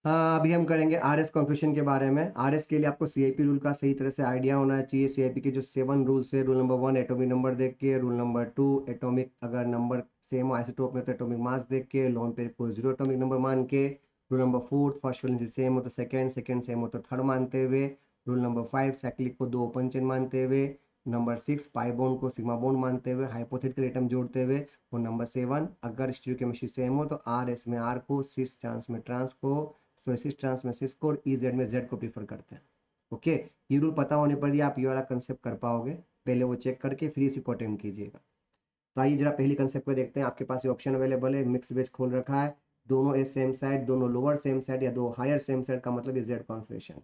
अभी हम करेंगे आरएस कॉन्फ़िगरेशन के बारे में। आरएस के लिए आपको सीआईपी रूल का सही तरह से आइडिया होना चाहिए। सीआईपी के जो 7 रूल्स है, रूल नंबर 1 एटॉमिक नंबर देख के, रूल नंबर 2 एटॉमिक अगर नंबर सेम हो आइसोटोप में तो एटॉमिक मास देख के, लोन पेयर को 0 एटॉमिक नंबर मान के, rule number 4 first valency same हो तो सेकंड, सेकंड सेम हो तो थर्ड मानते हुए, रूल नंबर 5 साइक्लिक को 2 ओपन चेन मानते हुए, नंबर 6 पाई बॉन्ड को सिग्मा बॉन्ड मानते हुए, हाइपोथेटिकल एटम जोड़ते हुए, और नंबर 7 अगर स्टीरियोकेमिस्ट्री सेम हो तो आर एस में आर को, सिस ट्रांस में ट्रांस को, सो सिस ट्रांस में सिस को और ई जेड में जेड को प्रीफर करते हैं। ओके, ये रूल पता होने पर ही आप ये वाला कंसेप्ट कर पाओगे। पहले वो चेक करके फिर इसी को अटेम्प्ट कीजिएगा। तो आइए जरा पहली कंसेप्ट को देखते हैं। आपके पास ये ऑप्शन अवेलेबल है, मिक्स वेज खोल रखा है, दोनों ए सेम साइड, दोनों लोअर सेम साइड या दो हायर सेम साइड का मतलब ये जेड कॉन्फिगरेशन।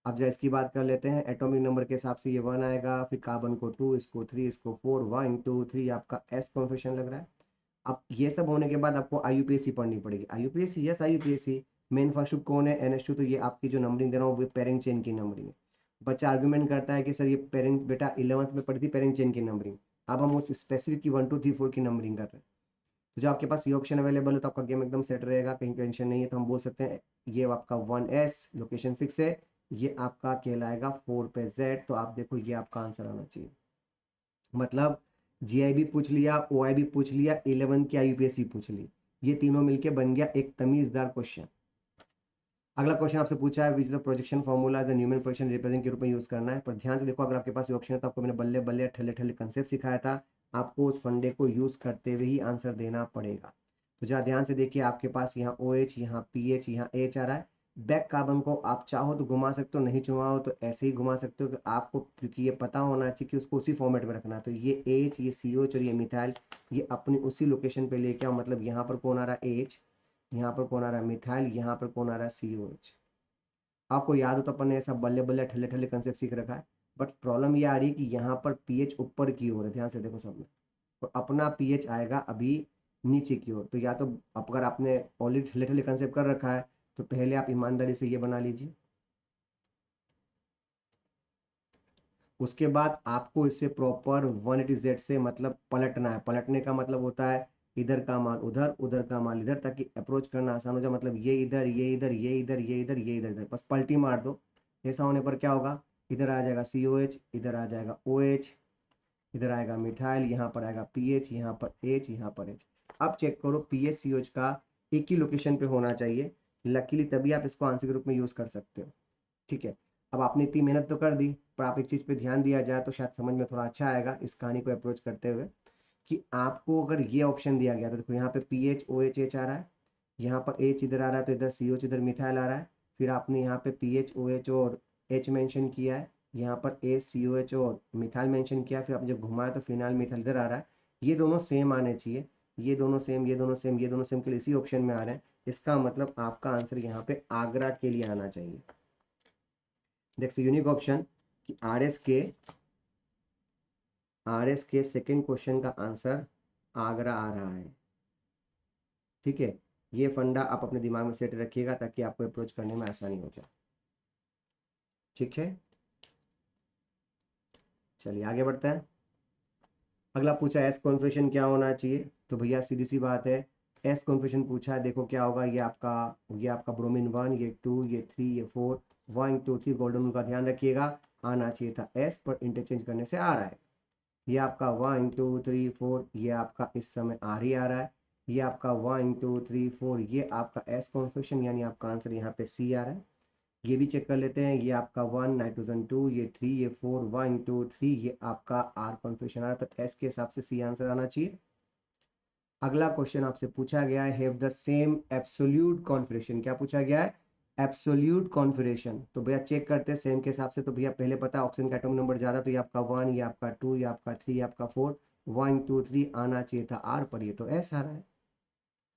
अब जरा इसकी बात कर लेते हैं। एटॉमिक नंबर के हिसाब से ये 1 आएगा, फिर कार्बन को 2, इसको 3, इसको 4, 1 2 3 आपका एस कॉन्फिगरेशन लग रहा है। अब ये सब होने के बाद आपको आईयूपीएसी पढ़नी पड़ेगी। IUPAC, yes IUPAC. Main function कौन है? NH2। तो ये आपकी जो नंबरिंग दे रहा हूँ वो पेरेंट चेन की नंबरिंग है। बच्चा आर्गुमेंट करता है कि सर ये पेरेंट बेटा 11th में पढ़ी थी पेरेंट चेन की नंबरिंग, अब हम उस स्पेसिफिक की 1 2 3 4 की नंबरिंग कर रहे हैं। तो जो आपके पास ये ऑप्शन अवेलेबल है तो आपका गेम एकदम सेट रहेगा, कहीं टेंशन नहीं है। तो हम बोल सकते हैं ये आपका 1S लोकेशन फिक्स है, ये आपका कहलाएगा 4 पे Z। तो आप देखो ये आपका आंसर आना चाहिए। मतलब जीआई भी पूछ लिया, ओआई भी पूछ लिया, 11 की आईयूपीएसी पूछ ली, ये तीनों मिलके बन गया एक तमीजदार क्वेश्चन। अगला क्वेश्चन आपसे पूछा है which the projection formula the numerical projection represent के रूप में यूज करना है। पर ध्यान से देखो, अगर आपके पास ये ऑप्शन है तो आपको मैंने बल्ले बल्ले ठल्ले ठल्ले कंसेप्ट सिखाया था, आपको उस फंडे को यूज करते हुए ही आंसर देना पड़ेगा। तो जरा ध्यान से देखिए, आपके पास यहाँ ओ एच, यहाँ पी एच, यहाँ एच आ रहा है। बैक कार्बन को आप चाहो तो घुमा सकते हो, नहीं चाहो तो ऐसे ही घुमा सकते हो कि आपको, क्योंकि ये पता होना चाहिए कि उसको उसी फॉर्मेट में रखना है। तो ये एच, ये सी एच और ये मिथाइल, ये अपनी उसी लोकेशन पे लेके आओ। मतलब यहाँ पर कौन आ रहा है? एच, यहाँ पर कौन आ रहा है? मिथाइल, यहाँ पर कौन आ रहा है? सी ओ एच। आपको याद हो तो अपन ने ऐसा बल्ले बल्ले ठल्ले ठल्ले कंसेप्ट सीख रखा है। बट प्रॉब्लम ये आ रही है कि यहाँ पर पीएच ऊपर की ओर है, ध्यान से देखो सब में, और अपना पीएच आएगा अभी नीचे की ओर। तो या तो अगर आपने ऑलरेडी ठल्ले ठल्ले कंसेप्ट कर रखा है तो पहले आप ईमानदारी से ये बना लीजिए, उसके बाद आपको इसे प्रॉपर 180 से मतलब पलटना है। पलटने का मतलब होता है इधर का माल उधर, उधर का माल इधर, ताकि अप्रोच करना आसान हो जाए। मतलब ये इधर, ये इधर, ये इधर, ये इधर, ये इधर, इधर, बस पलटी मार दो। ऐसा होने पर क्या होगा? इधर आ जाएगा सी ओ एच, इधर आ जाएगा ओ एच, इधर आएगा मिथाइल, यहाँ पर आएगा पी एच, यहाँ पर एच, यहाँ पर एच। अब चेक करो, P H C O H का एक ही लोकेशन पे होना चाहिए। लकीली तभी आप इसको आंसर के रूप में यूज कर सकते हो। ठीक है, अब आपने इतनी मेहनत तो कर दी, पर आप एक चीज़ पे ध्यान दिया जाए तो शायद समझ में थोड़ा अच्छा आएगा इस कहानी को अप्रोच करते हुए। कि आपको अगर ये ऑप्शन दिया गया तो देखो यहाँ पे P H O H H आ रहा है, यहाँ पर एच इधर आ रहा है तो इधर सी एच, इधर मिथाइल आ रहा है। फिर आपने यहाँ पे पी एच ओ एच और एच मेंशन किया है, यहाँ पर ए सी ओ एच और मिथाइल मेंशन किया, फिर आपने जब घुमाया तो फिनाइल मिथाइल इधर आ रहा है। ये दोनों सेम आने चाहिए, ये दोनों सेम, ये दोनों सेम, ये दोनों सेम के लिए इसी ऑप्शन में आ रहे हैं। इसका मतलब आपका आंसर यहाँ पे आगरा के लिए आना चाहिए। दैट्स यूनिक ऑप्शन कि आर एस के सेकेंड क्वेश्चन का आंसर आगरा आ रहा है। ठीक है, ये फंडा आप अपने दिमाग में सेट रखिएगा ताकि आपको अप्रोच करने में आसानी हो जाए। ठीक है, चलिए आगे बढ़ते हैं। अगला पूछा एस कॉन्फिगरेशन क्या होना चाहिए। तो भैया सीधी सी बात है, एस कॉन्फिगरेशन पूछा है, देखो क्या होगा। ये आपका ब्रोमीन 1, ये 2, ये 3, ये 4, 1 2 3 गोल्डन का ध्यान रखिएगा। आना चाहिए था एस, पर इंटरचेंज करने से आ रहा है। ये आपका 1 2 3 4, ये आपका इस समय आर ही आ रहा है। ये आपका 1 2 3 4, ये आपका एस कॉन्फिगरेशन, यानी आपका आंसर यहाँ पे सी आ रहा है। ये भी चेक कर लेते हैं, ये आपका 1 नाइट्रोजन 2, ये 3, ये 4, 1 2 3, ये आपका आर कॉन्फिगरेशन आ रहा है। तो एस के हिसाब से सी आंसर आना चाहिए। अगला क्वेश्चन आपसे पूछा गया है, have the same absolute configuration. क्या पूछा गया है? Absolute configuration. तो भैया चेक करते हैं सेम के हिसाब से। तो भैया पहले पता है ऑक्सीजन का एटॉमिक नंबर ज़्यादा, तो ये आपका 1, ये आपका 2, ये आपका 3, ये आपका 4, 1 2 3 आना चाहिए था आर, पर ये तो एस आ रहा है।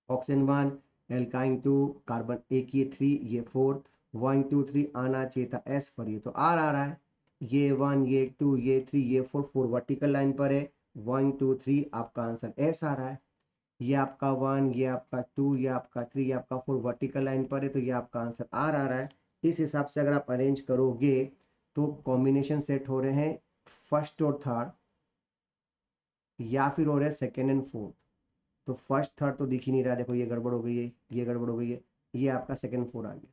ऑक्सीजन 1, एल्काइन 2, कार्बन एक, ये 3, ये 4, 1 2 3 आना चाहिए था एस, पर ये तो आर आ रहा है। ये 1, ये 2, ये 3, ये 4, 4 वर्टिकल लाइन पर है, 1 2 3 आपका आंसर एस आ रहा है। ये आपका 1, ये आपका 2, ये आपका 3, ये आपका 4 वर्टिकल लाइन पर है, तो ये आपका आंसर आर आ रहा है। इस हिसाब से अगर आप अरेंज करोगे तो कॉम्बिनेशन सेट हो रहे हैं फर्स्ट और थर्ड, या फिर हो रहे हैं सेकेंड एंड फोर्थ। तो फर्स्ट थर्ड तो दिख ही नहीं रहा, देखो ये गड़बड़ हो गई है, ये गड़बड़ हो गई है। ये आपका सेकंड 4 आ गया।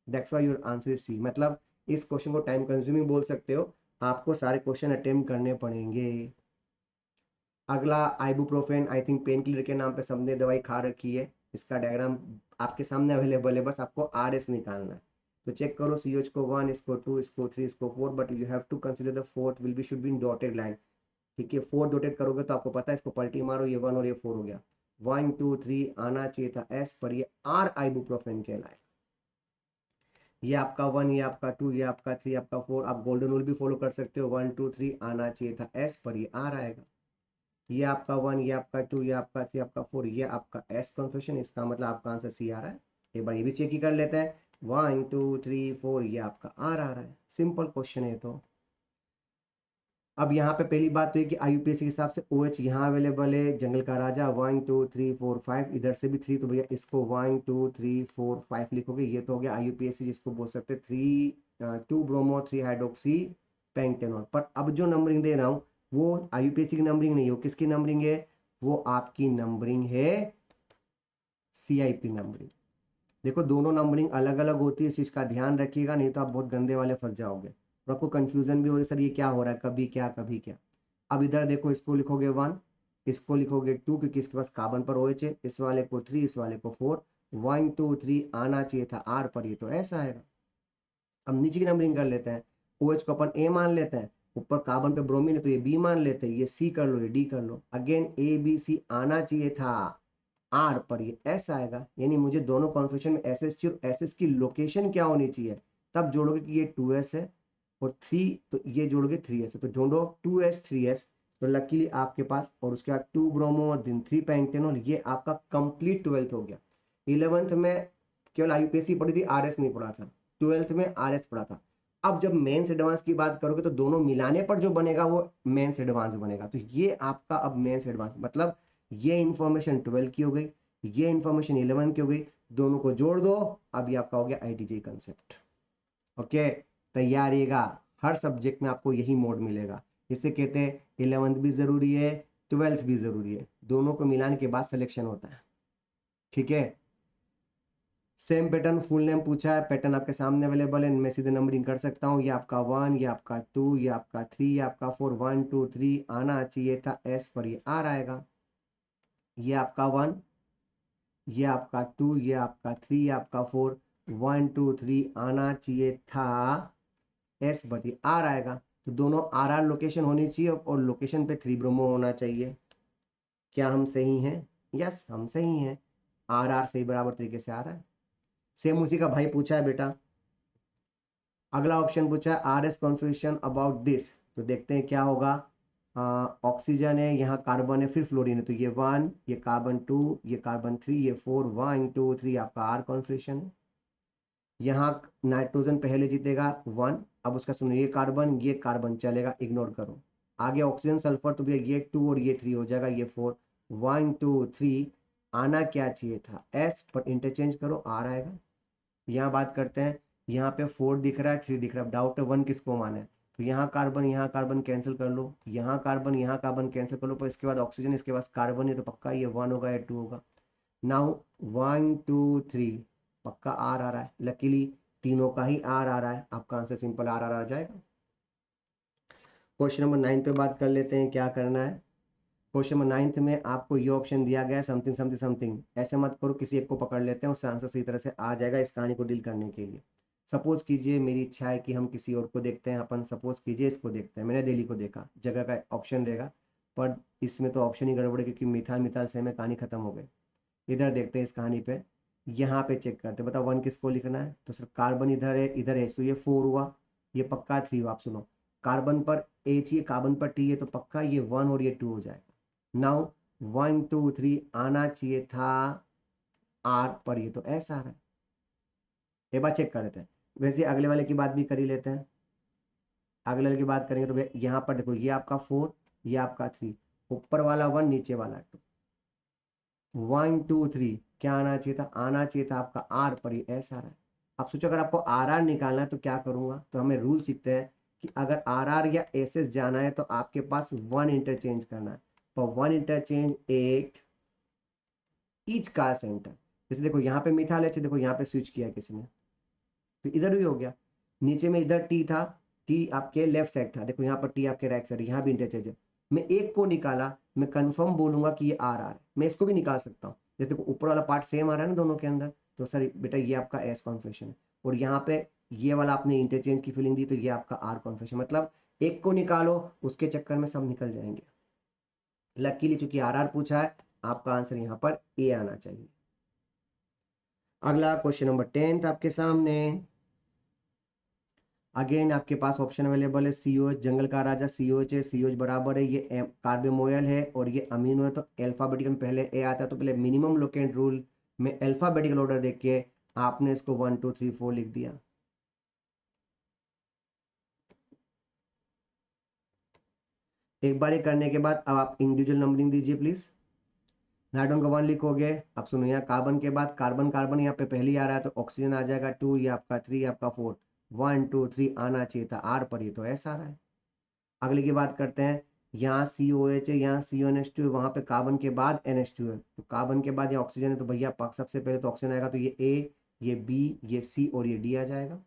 That's why your answer is C. मतलब इस क्वेश्चन को टाइम कंज्यूमिंग बोल सकते हो, आपको सारे क्वेश्चन अटेम्प्ट करने पड़ेंगे। अगला ibuprofen, I think pain killer के नाम पे सबने दवाई खा रखी है। इसका डायग्राम आपके सामने अवेलेबल है, बस आपको आर एस निकालना है। तो चेक करो, सी एच को 1, इसको 2, इसको 3, इसको 4, but you have to consider the fourth will be should be in dotted line. ठीक है, 4 डॉटेड करोगे तो आपको पता है, इसको पलटी मारो, ये 1 और ये 4 हो गया। 1 2 3 आना चाहिए था एस पर, ये आर आइबुप्रोफेन कहलाए। ये आपका 1, ये आपका 2, ये आपका 3, आपका 4। आप गोल्डन रूल भी फॉलो कर सकते हो, 1 2 3 आना चाहिए था एस पर, ये आर आएगा। ये आपका 1, ये आपका 2, ये आपका 3, आपका 4, ये आपका एस कन्फेक्शन। इसका मतलब आपका आंसर सी आ रहा है। एक बार ये भी चेक ही कर लेते हैं, 1 2 3 4, ये आपका आर आ रहा है। सिंपल क्वेश्चन है। तो अब यहाँ पे पहली बात तो है कि आईयूपीएसी के हिसाब से ओ एच यहाँ अवेलेबल है, जंगल का राजा 1 2 3 4 5, इधर से भी 3, तो भैया इसको 1 2 3 4 5 लिखोगे। ये तो हो गया आईयूपीएसी, जिसको बोल सकते हैं 2 ब्रोमो 3 हाइड्रोक्सी पेंटेनॉल। पर अब जो नंबरिंग दे रहा हूँ वो आईयूपीएसी की नंबरिंग नहीं हो, किसकी नंबरिंग है? वो आपकी नंबरिंग है सीआईपी नंबरिंग। देखो दोनों नंबरिंग अलग अलग होती है, इस चीज़ का ध्यान रखिएगा, नहीं तो आप बहुत गंदे वाले फंस जाओगे और आपको कंफ्यूजन भी होगी, सर ये क्या हो रहा है, कभी क्या कभी क्या। अब इधर देखो, इसको लिखोगे 1, इसको लिखोगे 2, क्योंकि इसके पास कार्बन पर OH है, इस वाले को 3, इस वाले को 4। 1 2 3 आना चाहिए था आर पर, ये तो ऐसा आएगा। अब नीचे की नंबरिंग कर लेते हैं, OH को अपन ए मान लेते हैं, ऊपर कार्बन पे ब्रोमीन है तो ये बी मान लेते हैं, ये सी कर लो, ये डी कर लो। अगेन ए बी सी आना चाहिए था आर पर, ये एस आएगा। यानी मुझे दोनों कॉन्फ़िगरेशन में एस एस चाहिए, और एस एस की लोकेशन क्या होनी चाहिए, तब जोड़ोगे कि ये 2s है और 3, तो ये जोड़ोगे 3s है, तो जोड़ो 2s 3s, तो लकीली आपके पास, और उसके बाद 2 ब्रोमो और दिन 3 पेंटेनॉल, ये आपका कंप्लीट 12th हो गया। 11th में केवल आईयूपीएसी पढ़ी थी, आरएस नहीं पढ़ा था। 12th में आरएस पढ़ा था। अब जब मेंस एडवांस की बात करोगे तो दोनों मिलाने पर जो बनेगा वो मेंस एडवांस बनेगा। तो ये आपका अब मेंस एडवांस, मतलब ये इंफॉर्मेशन 12 की हो गई, ये इंफॉर्मेशन 11 की हो गई, दोनों को जोड़ दो, अब ये आपका हो गया आईटीजे कंसेप्ट। ओके, तैयारिएगा, हर सब्जेक्ट में आपको यही मोड मिलेगा। इसे कहते हैं 11th भी जरूरी है, 12th भी जरूरी है, दोनों को मिलाने के बाद सिलेक्शन होता है। ठीक है, सेम पैटर्न, फुल नेम पूछा है, पैटर्न आपके सामने अवेलेबल है, मैं सीधे नंबरिंग कर सकता हूँ। ये आपका 1, ये आपका 2, ये आपका 3, ये आपका 4, 1 2 3 आना चाहिए था एस पर, ये आर आएगा। ये आपका 1, ये आपका 2, ये आपका 3, ये आपका 4, 1 2 3 आना चाहिए था एस पर, ये आर आएगा। तो दोनों आर आर लोकेशन होनी चाहिए और लोकेशन पे 3 ब्रोमो होना चाहिए। क्या हम सही हैं? यस, हम सही हैं। आर आर सही बराबर तरीके से आ रहा है। सेम उसी का भाई पूछा है बेटा, अगला ऑप्शन पूछा है R S configuration about this. तो देखते हैं क्या होगा। ऑक्सीजन है, यहाँ कार्बन है, फिर फ्लोरीन है, तो ये 1, ये कार्बन 2, ये कार्बन 3, ये 4, 1 2 3 आपका आर कॉन्फिगरेशन है। यहाँ नाइट्रोजन पहले जीतेगा 1, अब उसका सुनो, ये कार्बन चलेगा, इग्नोर करो। आगे ऑक्सीजन सल्फर, तो भैया ये 2 और ये 3 हो जाएगा, ये 4, 1 2 3 आना क्या चाहिए था एस पर, इंटरचेंज करो, आर आएगा। यहाँ बात करते हैं, यहाँ पे 4 दिख रहा है, 3 दिख रहा है, डाउट है 1 किसको माना है, तो यहाँ कार्बन कैंसिल कर लो, यहाँ कार्बन कैंसिल कर लो, पर इसके बाद ऑक्सीजन, इसके पास कार्बन है, तो पक्का ये 1 होगा या 2 होगा। नाउ 1 2 3 पक्का आर आ रहा है, लकीली तीनों का ही आर आ रहा है, आपका आंसर सिंपल आर आ जाएगा। क्वेश्चन नंबर 9 पे बात कर लेते हैं, क्या करना है। क्वेश्चन नंबर 9 में आपको ये ऑप्शन दिया गया है, समथिंग समथिंग समथिंग। ऐसे मत करो, किसी एक को पकड़ लेते हैं, उससे आंसर सही तरह से आ जाएगा इस कहानी को डील करने के लिए। सपोज कीजिए मेरी इच्छा है कि हम किसी और को देखते हैं, अपन सपोज कीजिए इसको देखते हैं, मैंने दिल्ली को देखा, जगह का ऑप्शन रहेगा, पर इसमें तो ऑप्शन ही गड़बड़ है, क्योंकि मिथाल मिथाल से में कहानी खत्म हो गई। इधर देखते हैं इस कहानी पे, यहाँ पे चेक करते हैं, बताओ 1 किसको लिखना है, तो सर कार्बन इधर है, तो ये 4 हुआ, ये पक्का 3 हुआ। आप सुनो, कार्बन पर H है, कार्बन पर T है, तो पक्का ये 1 और ये 2 हो जाएगा। नाउ 1 2 3 आना चाहिए था R पर, ये तो S आ रहा है। एक बार चेक कर लेते हैं, वैसे अगले वाले की बात भी कर ही लेते हैं। अगले वाले की बात करेंगे तो भैया यहाँ पर देखो, ये आपका 4, ये आपका 3, ऊपर वाला 1, नीचे वाला 2, 1 2 3 क्या आना चाहिए था, आना चाहिए था आपका आर पर, ये एस आ रहा है। आप सोचो अगर आपको आर आर निकालना है तो क्या करूंगा, तो हमें रूल सीखते हैं कि अगर आर आर या एस एस जाना है तो आपके पास 1 इंटरचेंज करना है, पर 1 इंटरचेंज 8 ईच कार सेंटर। जैसे देखो यहाँ पे मिथाइल एच, देखो यहाँ पे स्विच किया किसी ने, तो इधर भी हो गया। नीचे में इधर टी था, टी आपके लेफ्ट साइड था, देखो यहाँ पर टी आपके राइट साइड, यहाँ भी इंटरचेंज है। मैं एक को निकाला, मैं कंफर्म बोलूंगा कि ये आर आर है, मैं इसको भी निकाल सकता हूँ। जैसे देखो ऊपर वाला पार्ट सेम आ रहा है ना दोनों के अंदर, तो सर बेटा ये आपका एस कॉन्फिगरेशन है, और यहाँ पे ये वाला आपने इंटरचेंज की फीलिंग दी, तो ये आपका आर कॉन्फिगरेशन। मतलब एक को निकालो, उसके चक्कर में सब निकल जाएंगे। लकीली चूंकि आर आर पूछा है, आपका आंसर यहाँ पर ए आना चाहिए। अगला क्वेश्चन नंबर 10 आपके सामने। अगेन आपके पास ऑप्शन अवेलेबल है, सीओएच जंगल का राजा सीओएच है, सीओएच बराबर है ये कार्बोमोयल है और ये अमीनो है, तो अल्फाबेटिकल में पहले ए आता है, तो पहले मिनिमम लोकेंट रूल में अल्फाबेटिकल ऑर्डर देख के आपने इसको 1 2 3 4 लिख दिया। एक बार ये करने के बाद अब आप इंडिविजुअल नंबरिंग दीजिए प्लीज। नाइट्रोजन का 1 लिखोगे, अब सुनो यहाँ कार्बन के बाद कार्बन कार्बन यहाँ पे पहले ही आ रहा है, तो ऑक्सीजन आ जाएगा 2, ये आपका 3, आपका 4, 1 2 3 आना चाहिए था आर पर, ये तो ऐसा आ रहा है। अगले की बात करते हैं, यहाँ सी ओ एच है, यहाँ सी ओ एन एच टू है, वहाँ पे कार्बन के बाद एन एच टू है, तो कार्बन के बाद ये ऑक्सीजन है, तो भैया पाक सबसे पहले तो ऑक्सीजन आएगा, तो ये ए, ये बी, ये सी और ये डी आ जाएगा।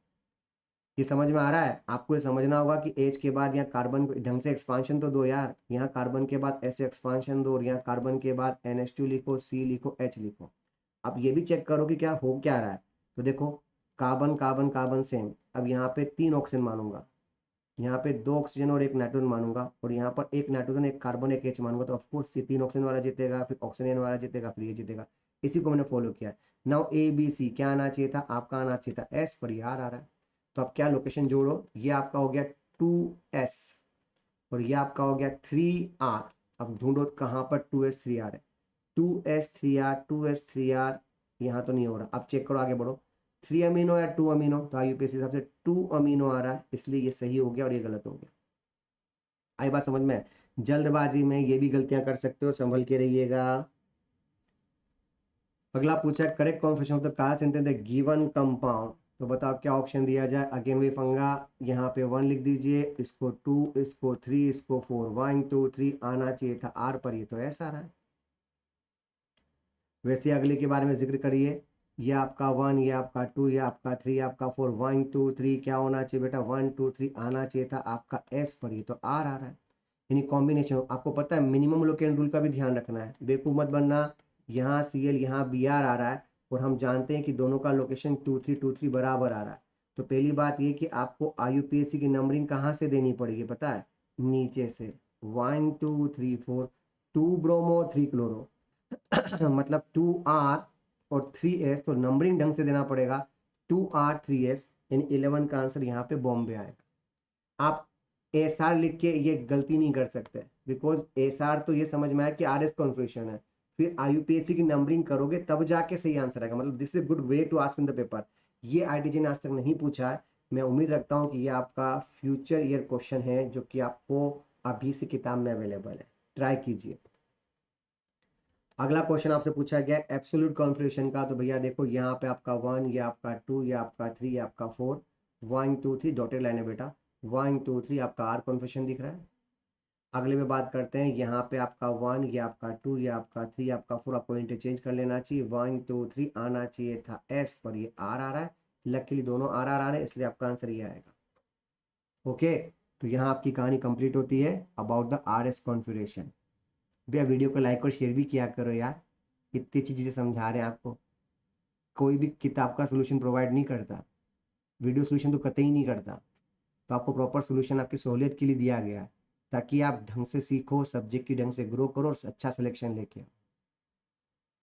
ये समझ में आ रहा है? आपको ये समझना होगा कि एच के बाद यहाँ कार्बन को ढंग से एक्सपांशन तो दो यार, यहाँ कार्बन के बाद ऐसे एक्सपांशन दो, और यहाँ कार्बन के बाद एन एच टू लिखो, सी लिखो, एच लिखो। अब ये भी चेक करो कि क्या हो क्या रहा है, तो देखो कार्बन कार्बन कार्बन सेम, अब यहाँ पे 3 ऑक्सीजन मानूंगा, यहाँ पे 2 ऑक्सीजन और 1 नाइट्रोजन मानूंगा, और यहाँ पर 1 नाइट्रोजन 1 कार्बन 1 एच मानूंगा, तो ऑफकोर्स ये 3 ऑक्सीजन वाला जीतेगा, फिर ऑक्सीजन वाला जीतेगा, फिर ये जीतेगा। इसी को मैंने फॉलो किया। नाउ ए बी सी क्या आना चाहिए था, आपका आना चाहिए था एस, पर ये आर आ रहा है, तो अब क्या लोकेशन जोड़ो, ये आपका हो गया 2s और ये आपका हो गया 3r। अब ढूंढो कहाँ पर 2s 3r है, 2s 3r 2s 3r, यहाँ तो नहीं हो रहा। अब चेक करो, आगे बढ़ो, 3 अमीनो या 2 अमीनो, तो आईयूपीएसी हिसाब से 2 अमीनो आ रहा है, इसलिए ये सही हो गया और ये गलत हो गया। आई बात समझ में? जल्दबाजी में ये भी गलतियां कर सकते हो, संभल के रहिएगा। अगला पूछा है करेक्ट कॉन्फिगरेशन ऑफ द कहा सेंटेंस है गिवन कंपाउंड, तो बताओ क्या ऑप्शन दिया जाए। अगेन वही फंगा, यहाँ पे 1 लिख दीजिए, इसको 2, इसको 3, इसको 4, 1 2 3 आना चाहिए था आर पर, ये तो ऐसा रहा है। वैसे अगले के बारे में जिक्र करिए, ये आपका 1, ये आपका 2, ये आपका 3, आपका 4, 1 2 3 क्या होना चाहिए बेटा, 1 2 3 आना चाहिए था आपका एस पर, ये तो आर आ रहा है। यानी कॉम्बिनेशन, आपको पता है मिनिमम लोकेंट रूल का भी ध्यान रखना है, बेवकूफ मत बनना। यहाँ सी एल यहाँ बी आर आ रहा है, और हम जानते हैं कि दोनों का लोकेशन 2 3 बराबर आ रहा है, तो पहली बात ये कि आपको आईयूपीएसी की नंबरिंग कहाँ से देनी पड़ेगी पता है, नीचे से 1 2 3 4, 2 ब्रोमो 3 क्लोरो मतलब 2r और 3s, तो नंबरिंग ढंग से देना पड़ेगा, 2r 3s, यानी 11 का आंसर यहाँ पे बॉम्बे आएगा। आप एस आर लिख के ये गलती नहीं कर सकते, बिकॉज एस आर तो ये समझ में आया कि आर एस कॉन्फिगरेशन है, फिर आईयूपीएससी की नंबरिंग करोगे तब जाके सही आंसर आएगा। मतलब this is good way to ask in the paper. ये आईटीजी ने आज तक नहीं पूछा है, मैं उम्मीद रखता हूँ कि ये आपका फ्यूचर ईयर क्वेश्चन है जो कि आपको अभी से किताब में अवेलेबल है, ट्राई कीजिए। अगला क्वेश्चन आपसे पूछा गया एब्सोल्यूट कॉन्फिगरेशन का, तो भैया देखो यहाँ पे आपका 1, ये आपका 2, ये आपका 3, ये आपका 4, 1 2 3 डॉटेड लाइन है बेटा, 1 2 3 आपका आर कॉन्फिगरेशन दिख रहा है। अगले में बात करते हैं, यहाँ पे आपका 1, ये आपका 2, ये आपका 3, आपका 4, आपको इंटरचेंज कर लेना चाहिए, 1 2 3 आना चाहिए था एस पर, ये आर आ रहा है। लकीली दोनों आर आर आ रहे हैं, इसलिए आपका आंसर ये आएगा। ओके, तो यहाँ आपकी कहानी कंप्लीट होती है about the R S configuration. भैया वीडियो को लाइक और शेयर भी किया करो यार, इतनी अच्छी चीज़ें समझा रहे हैं आपको। कोई भी किताब का सोल्यूशन प्रोवाइड नहीं करता, वीडियो सोल्यूशन तो कतई नहीं करता, तो आपको प्रॉपर सोल्यूशन आपकी सहूलियत के लिए दिया गया है, ताकि आप ढंग से सीखो, सब्जेक्ट की ढंग से ग्रो करो और अच्छा सिलेक्शन लेके आओ।